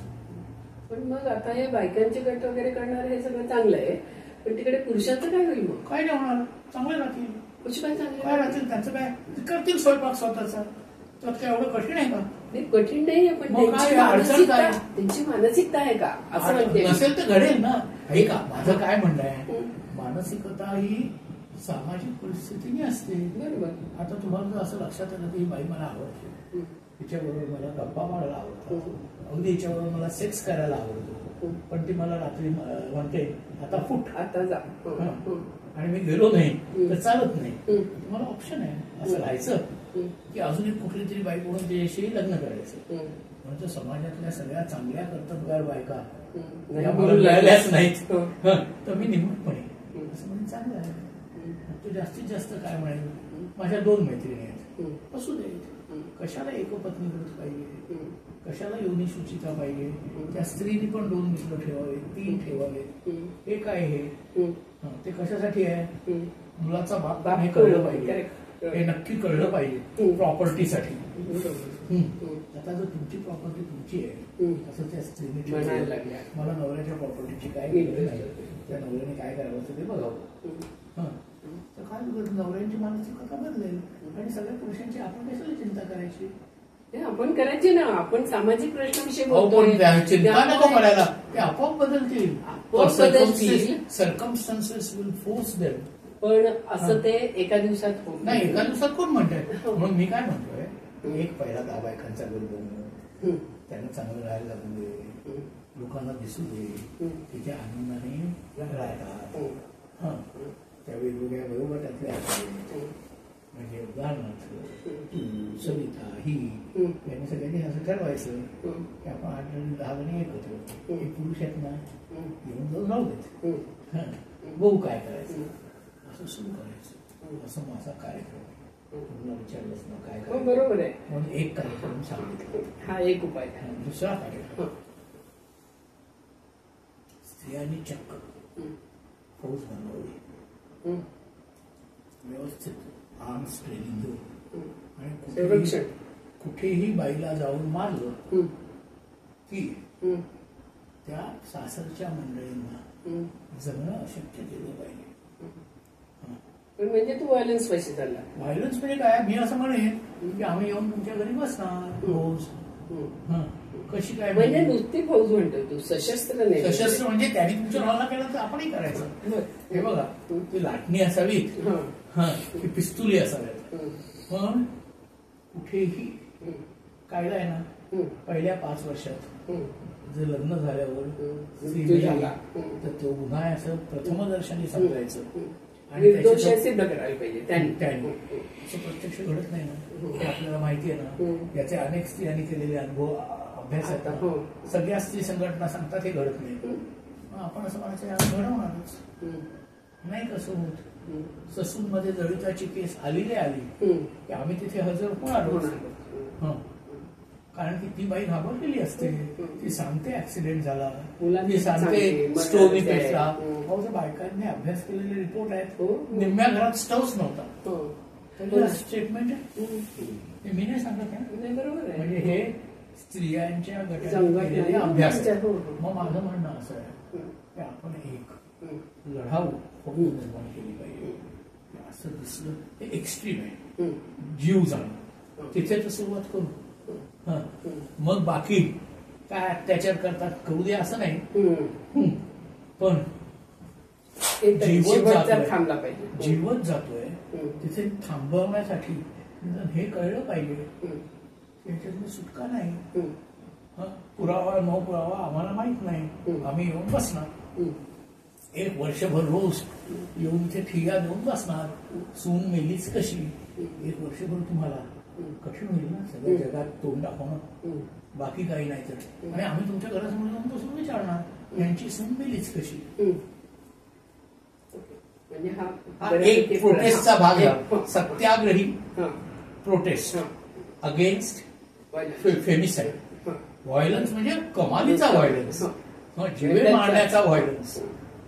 पण मग आता या बायकांचे गट वगैरे करणार हे सगळं चांगलं आहे, पण तिकडे पुरुषांचं काय होईल मग? काय नाही होणार, चांगले राहतील. कुठे काय चांगले काय राहतील त्यांचं काय करतील स्वयंपाक स्वतःचा. तर काय एवढं कठीण आहे का? कठीण नाहीये पण त्यांची मानसिकता आहे का असं म्हणते. नसेल तर घडेल ना. हे का माझं काय म्हणणं आहे मानसिकता ही सामाजिक परिस्थितीने असते. बरोबर. आता तुम्हाला जर असं लक्षात आलं की ही बाई मला आवडते, तिच्याबरोबर मला गप्पा मारायला आवडतात, अगदी हिच्याबरोबर मला सेक्स करायला आवडतो, पण ती मला रात्री म्हणते आता फुट आता जा आणि मी गेलो नाही तर चालत नाही. तुम्हाला ऑप्शन आहे असं राहायचं की अजून एक कुठली तरी बाई म्हणून त्याच्याशी लग्न करायचं. म्हणजे समाजातल्या सगळ्या चांगल्या कर्तबगार बायका मिळाल्याच नाहीत तर मी निमूटपणे असं म्हणजे चांगलं आहे. तो जास्तीत जास्त काय म्हणेल माझ्या 2 मैत्रिणी आहेत असू देत. कशाला एकपत्नी व्रत पाहिजे, कशाला योनी शुचिता पाहिजे. त्या स्त्रीने पण 2 मित्र ठेवावे 3 ठेवावे. हे काय हे ते कशासाठी आहे? मुलाचा बाप हे कळलं पाहिजे, हे नक्की कळलं पाहिजे प्रॉपर्टीसाठी. आता जर तुमची प्रॉपर्टी तुमची आहे असं त्या स्त्रीने म्हणायला लागल्या मला नवऱ्याच्या प्रॉपर्टीची काय गरज नाही, त्या नवऱ्याने काय करावं असं ते बघावं. तर काय नवऱ्यांची मानसिकता बदलेल आणि सगळ्या पुरुषांची आपण कशाला चिंता करायची? आपण करायची ना. आपण सामाजिक प्रश्नाविषयी चिंता नको करायला, ते आपोआप बदलतील. Circumstances will force them. पण असं ते एका दिवसात होत नाही. एका दिवसात कोण म्हणतंय? म्हणून मी काय म्हणतोय एक पहिला 10 बायकांचा गट बनवून त्यांना चांगलं राहायला लागू दे, लोकांना दिसू दे, तिच्या आनंदाने राहतात. त्या वेगवेगळ्या वयोगटातल्या म्हणजे उदाहरणार्थ तू सविता ही यांनी सगळ्यांनी असं ठरवायचं की आपण 8 जण 10 जणी एकत्र एक पुरुष आहेत ना येऊन जाऊन राहू देत बघू काय करायचं असं सुरू करायचं. असं माझा कार्यक्रम तुला विचारलंच ना काय करायचं. बरोबर आहे. म्हणून एक कार्यक्रम सांगितला. हा एक उपाय. दुसरा कार्यक्रम स्त्रियांनी चक्क फौज बनवली व्यवस्थित आर्म्स ट्रेनिंग देऊन आणि कुठेही बाईला जाऊन मारलं की त्या सासरच्या मंडळींना जगणं अशक्य केलं पाहिजे. म्हणजे तू व्हायलन्स पैसे झाला. व्हायलन्स म्हणजे काय? मी असं म्हणेन की आम्ही येऊन तुमच्या घरी बसणार रोज. कशी काय म्हणजे नुसती फौज म्हणतो तू, सशस्त्र नाही. सशस्त्र म्हणजे त्यांनी तुमच्या भावना केलं तर आपणही करायचं. हे बघा ती लाटणी असावीत की पिस्तुली असाव्यात. पण कुठेही कायदा आहे ना पहिल्या 5 वर्षात जर लग्न झाल्यावर तर तो गुन्हा असं प्रथमदर्शनी समजायचं आणि निर्दोष सिद्ध करायला पाहिजे त्यांनी. असं प्रत्यक्ष घडत नाही ना, हे आपल्याला माहिती आहे ना. याचे अनेक स्त्रियांनी केलेले अनुभव अभ्यास आहेत. सगळ्या स्त्री संघटना सांगतात हे घडत नाही. आपण असं म्हणायचं घडवणारच नाही. कसं होत, ससून मध्ये जळीताची केस आली की आम्ही तिथे हजर होणारच. कारण की ती बाई घाबरलेली असते. ती सांगते ऍक्सिडेंट झाला, ती सांगते स्टोव्ह पेटला. बायकांनी अभ्यास केलेले रिपोर्ट आहेत. निम्म्या घरात स्टव्हच नव्हता. स्टेटमेंट आहे, मी नाही सांगत आहे. म्हणजे हे स्त्रियांच्या गटाने केलेले अभ्यास. मग माझं म्हणणं असं आहे की आपण एक लढाऊ फौज निर्माण केली पाहिजे. असं दिसलं ते एक्स्ट्रीम आहे, जीव जाणं. तिथे तर सुरुवात करू. मग बाकी काय अत्याचार करतात करू दे असं नाही. पण जीवन जातोय तिथे थांबवण्यासाठी हे कळलं पाहिजे. त्याच्यातून सुटका नाही. पुरावा न पुरावा आम्हाला माहित नाही. आम्ही येऊन बसणार, एक वर्षभर रोज येऊन इथे ठिया देऊन बसणार. सून मेलीच कशी, एक वर्षभर तुम्हाला कठीण होईल ना. सगळ्या जगात तोंड दाखवणं, बाकी काही नाही तर. आणि आम्ही तुमच्या घरासमोर जाऊन बसून विचारणार यांची सून मेलीच कशी. हा एक प्रोटेस्टचा भाग आहे. सत्याग्रही प्रोटेस्ट अगेन्स्ट फेमिसाइड. व्हायलन्स म्हणजे कमालीचा व्हायलन्स, जीवे मारण्याचा व्हायलन्स.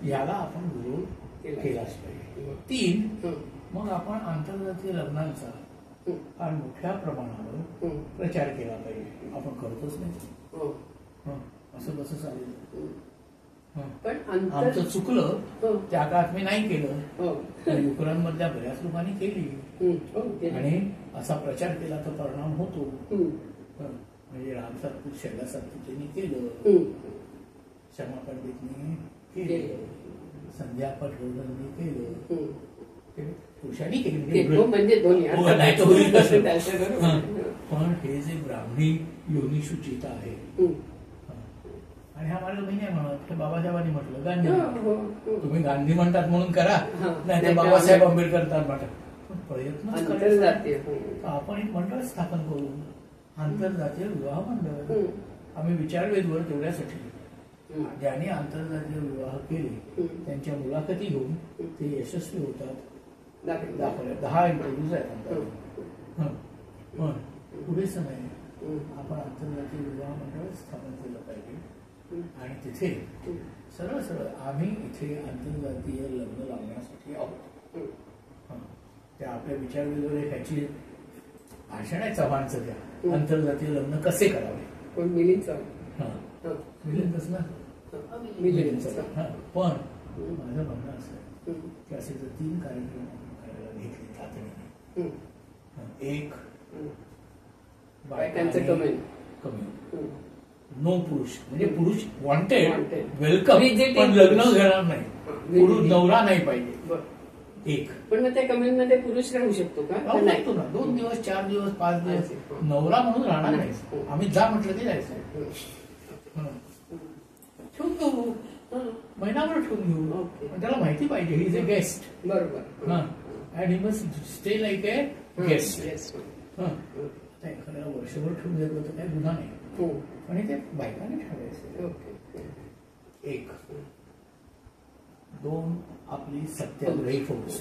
याला आपण विरोध केलाच पाहिजे. 3, मग आपण आंतरजातीय लग्नांचा फार मोठ्या प्रमाणावर प्रचार केला पाहिजे. आपण करतोच नाही. असं कसं चालेल. आमचं चुकलं, त्या काळात मी नाही केलं. युक्रेनमधल्या बऱ्याच लोकांनी केली आणि असा प्रचार केला तर परिणाम होतो. म्हणजे राम सातपुत, शैला सातपुतेंनी केलं, क्षमा पंडितनी केलं, संध्या पटवर्धननी केलं, पुरुषांनी केली. पण हे जे ब्राह्मणी योनी शुचिता आहे, आणि हा माझा बहिणी म्हणत बाबासाहेबांनी म्हटलं गांधी, तुम्ही गांधी म्हणतात म्हणून करा, नाही तर बाबासाहेब आंबेडकर म्हणतात. पण प्रयत्न आपण एक मंडळ स्थापन करू, आंतरजातीय विवाह मंडळ. आम्ही विचारवेदवर तेवढ्यासाठी ज्यांनी आंतरजातीय विवाह केले त्यांच्या मुलाखती घेऊन ते यशस्वी होतात. दाखवले 10 इंटरव्ह्यूज आहेत. पण पुरेसं नाही. आपण आंतरजातीय विवाह मंडळ स्थापन केलं पाहिजे आणि तिथे सरळ सरळ आम्ही इथे आंतरजातीय लग्न लावण्यासाठी आहोत. त्या आपल्या विचारवेदवर ह्याची भाषण आहे चव्हाणचं. त्या आंतरजातीय लग्न कसे करावे, मिलिंदच ना, पण माझं म्हणणं असं आहे की असे जर 3 कार्यक्रम करायला घेतले तातडीने. एक, बायकांचं कमी, नो पुरुष म्हणजे पुरुष वॉन्टेड, वेलकम, पण लग्न घेणार नाही, पुरुष नवरा नाही पाहिजे. एक, पण मग त्या कमेंटमध्ये पुरुष राहू शकतो का? नाही, 2 दिवस 4 दिवस 5 दिवस नवरा म्हणून राहणार नाही. आम्ही जा म्हटलं की जायचं. ठेवून घेऊ, महिनाभर ठेवून घेऊ. त्याला माहिती पाहिजे ही इज अ गेस्ट. बरोबर. And he must stay like A guest. एखाद्याला वर्षभर ठेवून घेतलं तर काही गुन्हा नाही, आणि ते बायकाने ठेवायचं. एक. 2, आपली सत्याग्रही फौज.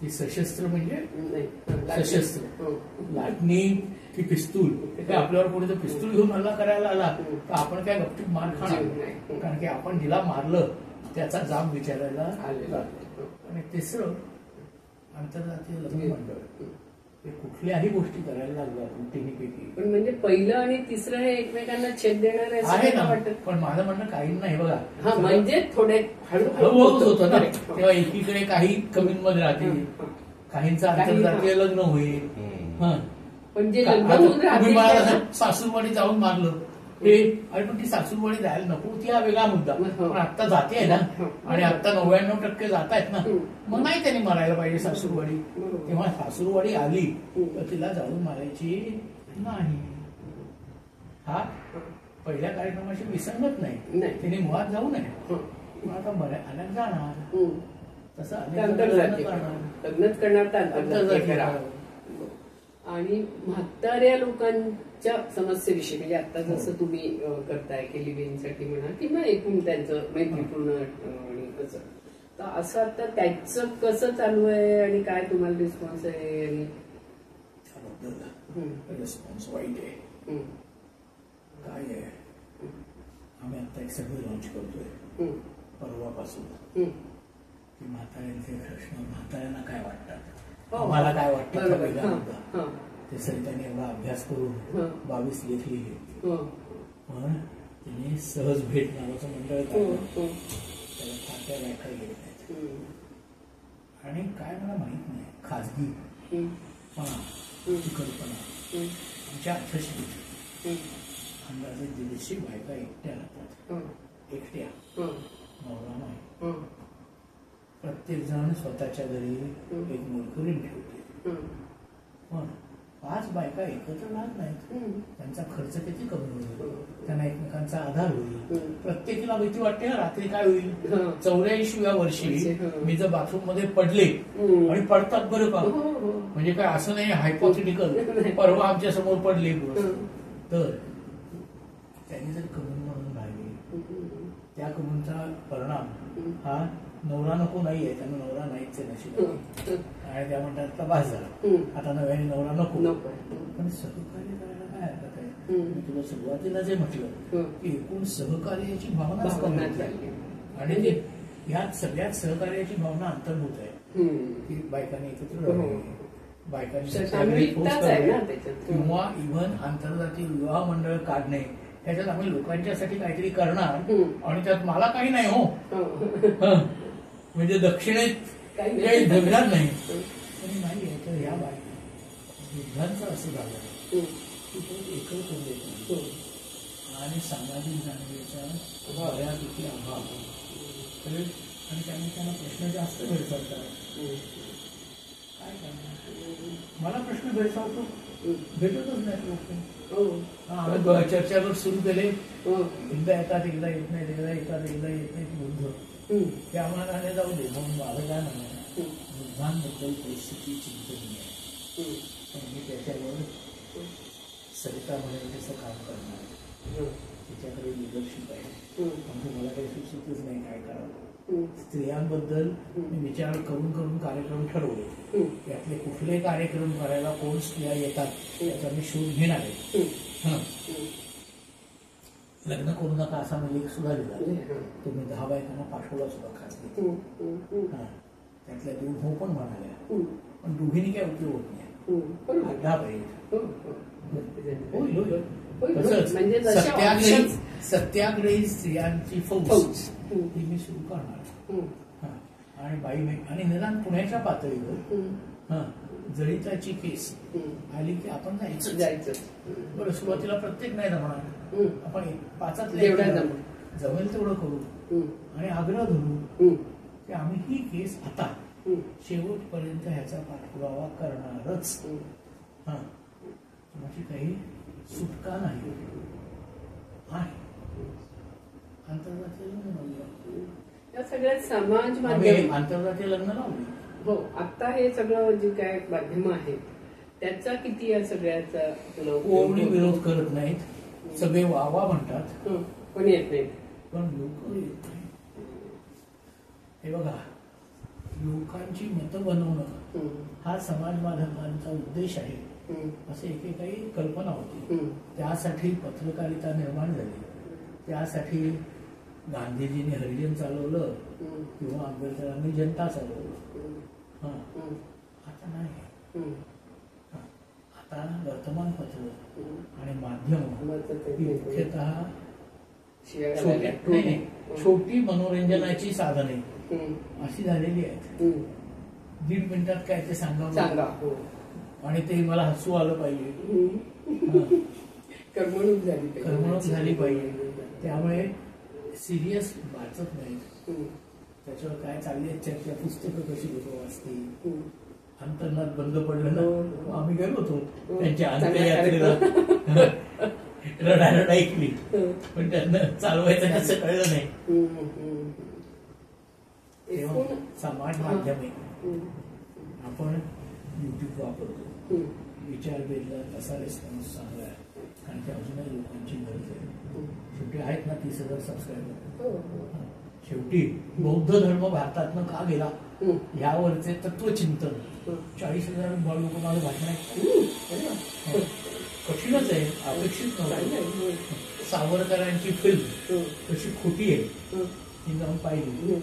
ती सशस्त्र म्हणजे सशस्त्र, लाटणी की पिस्तूल. आपल्यावर कोणी जर पिस्तूल घेऊन हल्ला करायला आला तर आपण काय गपचूप मार खाणार, कारण की आपण जिला मारलं त्याचा जाब विचारायला जातो. आणि 3, आंतरजातीय लग्न मंडळ. कुठल्याही गोष्टी करायला लागल्या आपण तिन्हीपैकी. पण म्हणजे पहिलं आणि 3रं हे एकमेकांना छेद देणार आहे ना. पण माझं म्हणणं काही नाही बघा, म्हणजे थोडे हळूहळूच होतं ना. तेव्हा एकीकडे काही कमींमध्ये राहतील, काहींचं आंतरजातीय लग्न होईल. पण जे सासूरवाडी जाऊन मारलं हे, अरे पण ती सासूरवाडी जायला नको ती हा वेगळा मुद्दा. पण आता जाते आहे ना, आणि आता 99% जात आहेत ना, मग नाही त्यांनी मारायला पाहिजे सासूरवाडी. तेव्हा सासूरवाडी आली तर तिला जाऊन मारायची नाही. हा पहिल्या कार्यक्रमाशी विसंगत नाही. तिने मुळात जाऊ नये. पण आता बऱ्या अनेक जाणार तसं लग्नच करणार तर आंतरजातीय करा. आणि म्हाताऱ्या लोकांच्या समस्येविषयी म्हणजे आता जसं तुम्ही करताय की लिव्हिंगसाठी म्हणा किंवा एकूण त्यांचं मैत्रीपूर्ण आणि कसं तर असं आता त्याचं कसं चालू आहे आणि काय तुम्हाला रिस्पॉन्स आहे? आणि रिस्पॉन्स वाईट आहे. काय आहे, आम्ही आता एक सर्वे लॉन्च करतोय परवापासून की म्हाताऱ्यांचे प्रश्न, म्हाताऱ्यांना काय वाटतात, मला काय वाटतं ते सरिताने एवढा अभ्यास करून 22 लेख लिहिले. पण तिने सहज भेट नावाचं मंडळ त्याला फारक्या व्याख्या घेत नाहीत. आणि काय मला माहित नाही, खाजगी कल्पना आमच्या अर्थशास्त्रात अंदाजे 150 बायका एकट्या राहतात. एकट्या, नवरा नाही. प्रत्येक जण स्वतःच्या घरी एक मोलकरीण ठेवते. पण 5 बायका एकत्र राहत नाहीत. त्यांचा खर्च किती कमी होईल, त्यांना एकमेकांचा आधार होईल. प्रत्येकीला भीती वाटते रात्री काय होईल. 84व्या वर्षी मी जर बाथरूम मध्ये पडले आणि पडतात बरं का, म्हणजे काय असं नाही हायपोथेटिकल, परवा आमच्या समोर पडले तर त्यांनी जर कमून म्हणून राहिली, त्या कमूनचा परिणाम हा नवरा नको नाहीये, त्यांना नवरा नाहीच नशीब आणि त्या म्हणतात बस झाला आता नव्याने नवरा नको. पण सहकार्य करायला काय हरकत आहे. मी तुला सुरुवातीला जे म्हटलं की एकूण सहकार्याची भावनाच कमी झाली आणि ते ह्यात सगळ्यात सहकार्याची भावना अंतर्भूत आहे की बायकांनी एकत्र राहावे, बायकांनी किंवा इव्हन आंतरजातीय विवाह मंडळ काढणे. त्याच्यात आम्ही लोकांच्यासाठी काहीतरी करणार आणि त्यात मला काही नाही हो, म्हणजे दक्षिणेत काही जगणार नाही. पण नाही आहे तर ह्या बायका युद्धांचं असं झालं की तो एकत्र करून देत नाही आणि सामाजिक जाणीवेचा बऱ्यापैकी अभाव आणि त्यामुळे त्यांना प्रश्न जास्त भेडसावतात. काय करणार, मला प्रश्न भेडसावतो, भेटतच नाही लोक. आम्ही चर्चागट सुरू केले, एकदा येतात एकदा येत नाही, एकदा येतात एकदा येत नाही बुद्ध त्या मनाने जाऊ दे. म्हणून माझं काय म्हणणं, बुद्धांबद्दल परिस्थिती चिंतनीय आहे. पण मी त्याच्यावर सरिता म्हणेल तसं काम करणार, तिच्याकडे लिडरशिप आहे. पण मला काही सुचतच नाही काय करावं. स्त्रियांबद्दल मी विचार करून करून कार्यक्रम ठरवले. यातले कुठले कार्यक्रम करायला कोण स्त्रिया येतात याचा मी शोध घेणार आहे. लग्न करू नका असा मी लेख सुद्धा लिहिला. तुम्ही 10 बायकांना पाठवला सुद्धा खासगी. त्यातल्या 2 हो पण म्हणाल्या, पण दोघींनी काय उपयोग होत नाही. 10 पाहिजे. सत्याग्रही स्त्रियांची फौज ही मी सुरू करणार. आणि बाई आणि निदान पुण्याच्या पातळीवर जळीताची केस आली की आपण जायचं. बरं, सुरुवातीला प्रत्येक नाही जमणार, आपण 5 जमेल तेवढं करू आणि आग्रह धरू की आम्ही ही केस आता शेवटपर्यंत ह्याचा पाठपुरावा करणारच. माझी काही सुटका नाही. आंतरजातीय लग्न या सगळ्यात समाज माध्यम आंतरजातीय लग्न लावली. हो, आता हे सगळं जे काय माध्यम आहेत त्याचा किती या सगळ्याचा कोणी विरोध करत नाहीत, सगळे वावा म्हणतात पण येत नाहीत. पण लोक येत नाही. हे बघा, लोकांची मतं बनवणं हा समाज माध्यमांचा उद्देश आहे असे एकेकाळी कल्पना होती. त्यासाठी पत्रकारिता निर्माण झाली, त्यासाठी गांधीजींनी हरिजन चालवलं किंवा आंबेडकरांनी जनता चालवलं. आता नाही. आता वर्तमानपत्र आणि माध्यम मुख्यतः छोटी मनोरंजनाची साधने अशी झालेली आहेत. 1.5 मिनिटात काय ते सांगावं आणि ते मला हसू आलं पाहिजे, करमणूक झाली पाहिजे. त्यामुळे सिरियस वाचत नाहीत. त्याच्यावर काय चालली चर्चा, पुस्तकं कशी लोक वाचतील. अंतर्नाद बंद पडलं ना, आम्ही गेलो होतो त्यांच्या अंत्ययात्रेला, रडारड ऐकली पण त्यांना चालवायचं कसं कळलं नाही. तेव्हा समाज माध्यम आहे. आपण युट्यूब वापरतो, विचार केला तसा रिस्पॉन्स चांगला आहे कारण की अजूनही लोकांची गरज आहे. शेवटी आहेत ना 30,000 सबस्क्रायबर. शेवटी बौद्ध धर्म भारतातनं का गेला यावरचे तत्वचिंतन 40,000 लोक माझं भाषण आहे. कठीणच आहे, अपेक्षित नव्हतं. सावरकरांची फिल्म कशी खोटी आहे ती जाऊन पाहिली,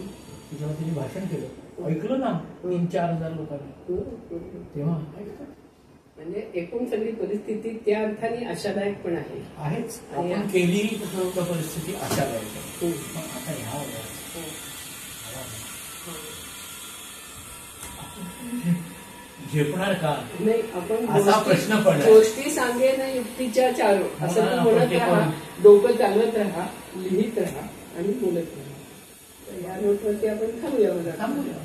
त्याच्यावर त्यांनी भाषण केलं, ऐकलं ना 3-4 हजार लोकांनी. तेव्हा म्हणजे एकूण सगळी परिस्थिती त्या अर्थाने आशादायक पण आहेच. आपण केली तर परिस्थिती आशादायक आहे. आता ह्या झेपणार का नाही. आपण असा प्रश्न पडला. गोष्टी सांगे ना युक्तीच्या चारो असं तू म्हणत राहा, डोकं चालवत राहा, लिहित राहा आणि बोलत राहा. या नोटवरती आपण थांबूया.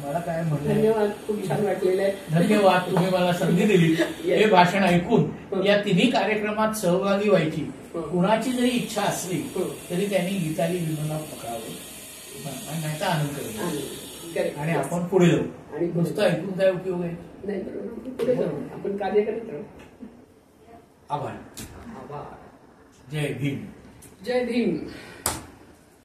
मला काय म्हणलं. धन्यवाद, खूप छान वाटलेलं आहे. धन्यवाद, तुम्ही मला संधी दिली हे भाषण ऐकून या तिन्ही कार्यक्रमात सहभागी व्हायची. कुणाची जरी इच्छा असली तरी त्यांनी गीताली विमानात पकडावं, नाही तर आनंद करेल आणि आपण पुढे जाऊ. आणि नुसतं ऐकून काय उपयोग आहे. नाही, बरोबर, पुढे जाऊ, आपण कार्य करत राहू. आभार. आभार. जय भीम. जय भीम.